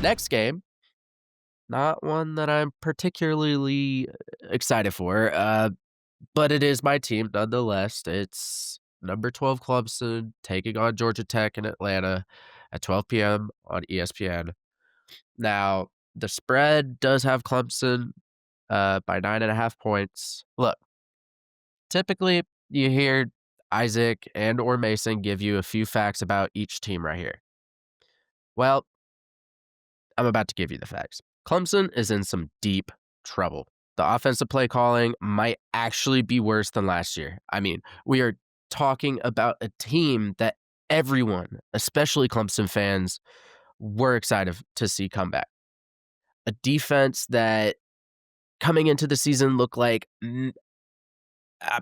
Next game, not one that I'm particularly excited for, but it is my team nonetheless. It's number 12 Clemson taking on Georgia Tech in Atlanta at 12 p.m. on ESPN. Now, the spread does have Clemson by 9.5 points. Look, typically you hear Isaac and or Mason give you a few facts about each team right here. Well, I'm about to give you the facts. Clemson is in some deep trouble. The offensive play calling might actually be worse than last year. I mean, we are talking about a team that everyone, especially Clemson fans, were excited to see come back. A defense that coming into the season looked like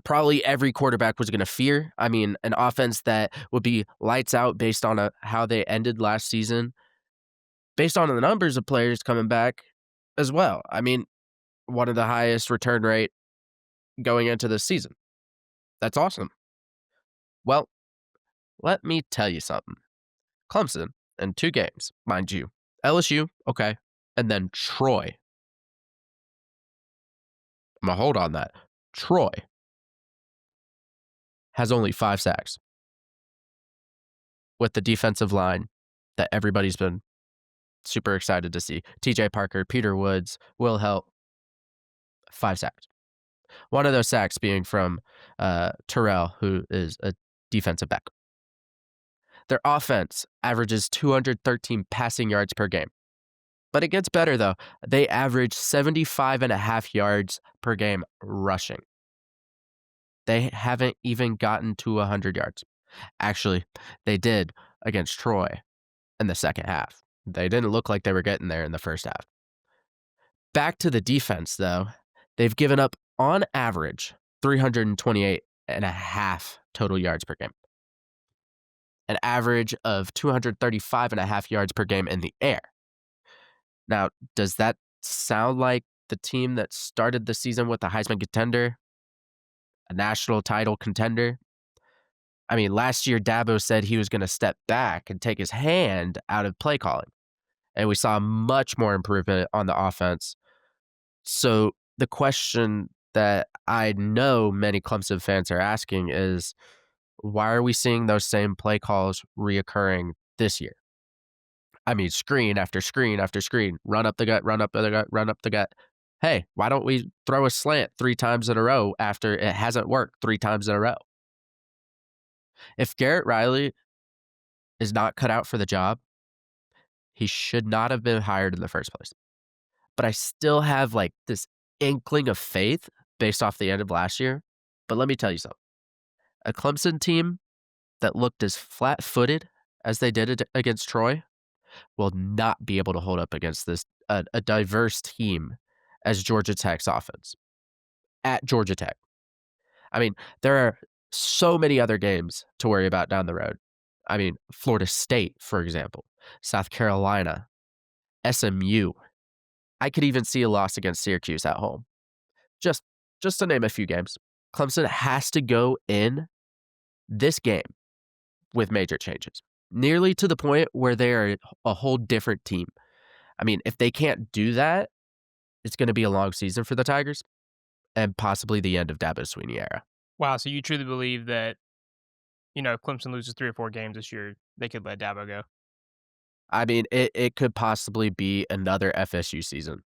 probably every quarterback was going to fear. I mean, an offense that would be lights out based on how they ended last season, based on the numbers of players coming back as well. I mean, one of the highest return rate going into this season. That's awesome. Well, let me tell you something. Clemson in 2 games, mind you. LSU, okay, and then Troy. I'm going to hold on that. Troy has only 5 sacks with the defensive line that everybody's been super excited to see. TJ Parker, Peter Woods, Will Help, 5 sacks. One of those sacks being from Terrell, who is a defensive back. Their offense averages 213 passing yards per game. But it gets better, though. They average 75.5 yards per game rushing. They haven't even gotten to 100 yards. Actually, they did against Troy in the second half. They didn't look like they were getting there in the first half. Back to the defense, though. They've given up, on average, 328.5 total yards per game. An average of 235.5 yards per game in the air. Now, does that sound like the team that started the season with a Heisman contender? A national title contender? I mean, last year, Dabo said he was going to step back and take his hand out of play calling. And we saw much more improvement on the offense. So the question that I know many Clemson fans are asking is, why are we seeing those same play calls reoccurring this year? I mean, screen after screen after screen, run up the gut, run up the gut, run up the gut. Hey, why don't we throw a slant 3 times in a row after it hasn't worked 3 times in a row? If Garrett Riley is not cut out for the job, he should not have been hired in the first place. But I still have like this inkling of faith based off the end of last year. But let me tell you something. A Clemson team that looked as flat-footed as they did against Troy will not be able to hold up against this a diverse team as Georgia Tech's offense at Georgia Tech. I mean, there are so many other games to worry about down the road. I mean, Florida State, for example, South Carolina, SMU. I could even see a loss against Syracuse at home. Just to name a few games. Clemson has to go in this game with major changes, nearly to the point where they are a whole different team. I mean, if they can't do that, it's going to be a long season for the Tigers and possibly the end of Dabo Swinney era. Wow, so you truly believe that, if Clemson loses 3 or 4 games this year, they could let Dabo go? I mean, it could possibly be another FSU season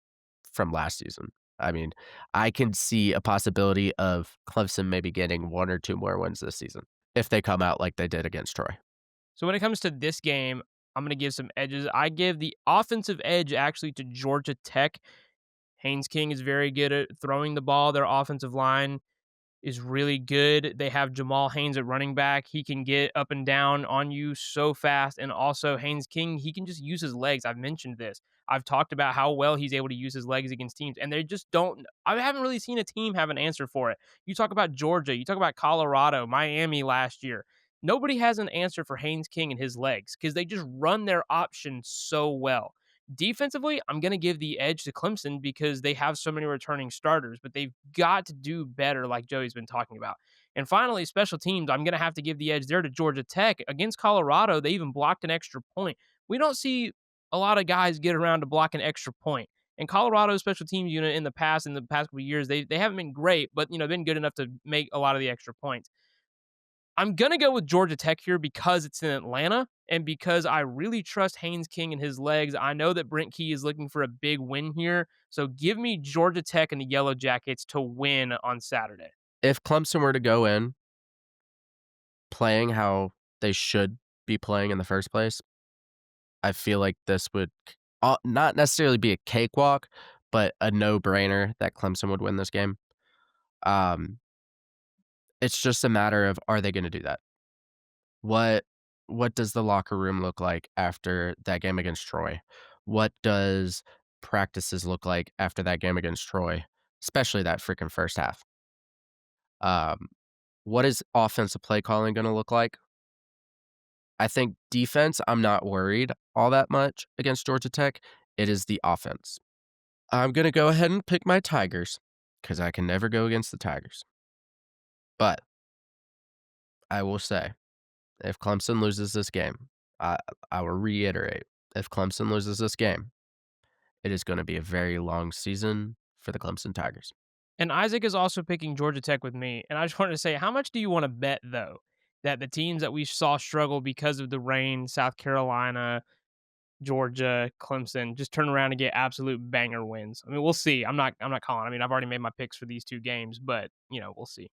from last season. I mean, I can see a possibility of Clemson maybe getting 1 or 2 more wins this season if they come out like they did against Troy. So when it comes to this game, I'm going to give some edges. I give the offensive edge actually to Georgia Tech. Haynes King is very good at throwing the ball. Their offensive line is really good. They have Jamal Haynes at running back. He can get up and down on you so fast. And also Haynes King, he can just use his legs. I've mentioned this. I've talked about how well he's able to use his legs against teams. And they just don't, I haven't really seen a team have an answer for it. You talk about Georgia, you talk about Colorado, Miami last year. Nobody has an answer for Haynes King and his legs because they just run their options so well. Defensively, I'm going to give the edge to Clemson because they have so many returning starters, but they've got to do better, like Joey's been talking about. And finally, special teams, I'm going to have to give the edge there to Georgia Tech. Against Colorado, they even blocked an extra point. We don't see a lot of guys get around to block an extra point. And Colorado's special teams unit in the past couple of years, they haven't been great, but been good enough to make a lot of the extra points. I'm gonna go with Georgia Tech here because it's in Atlanta and because I really trust Haynes King and his legs. I know that Brent Key is looking for a big win here, so give me Georgia Tech and the Yellow Jackets to win on Saturday. If Clemson were to go in playing how they should be playing in the first place, I feel like this would not necessarily be a cakewalk, but a no-brainer that Clemson would win this game. Um, it's just a matter of, are they gonna do that? What what does the locker room look like after that game against Troy? What does practices look like after that game against Troy? Especially that freaking first half. Um, what is offensive play calling gonna look like? I think defense, I'm not worried all that much against Georgia Tech. It is the offense. I'm gonna go ahead and pick my Tigers because I can never go against the Tigers. But I will say, if Clemson loses this game, I I will reiterate, if Clemson loses this game, it is gonna be a very long season for the Clemson Tigers. And Isaac is also picking Georgia Tech with me. And I just wanted to say, how much do you want to bet, though, that the teams that we saw struggle because of the rain, South Carolina, Georgia, Clemson, just turn around and get absolute banger wins? I mean, we'll see. I'm not calling. I mean, I've already made my picks for these two games, but we'll see.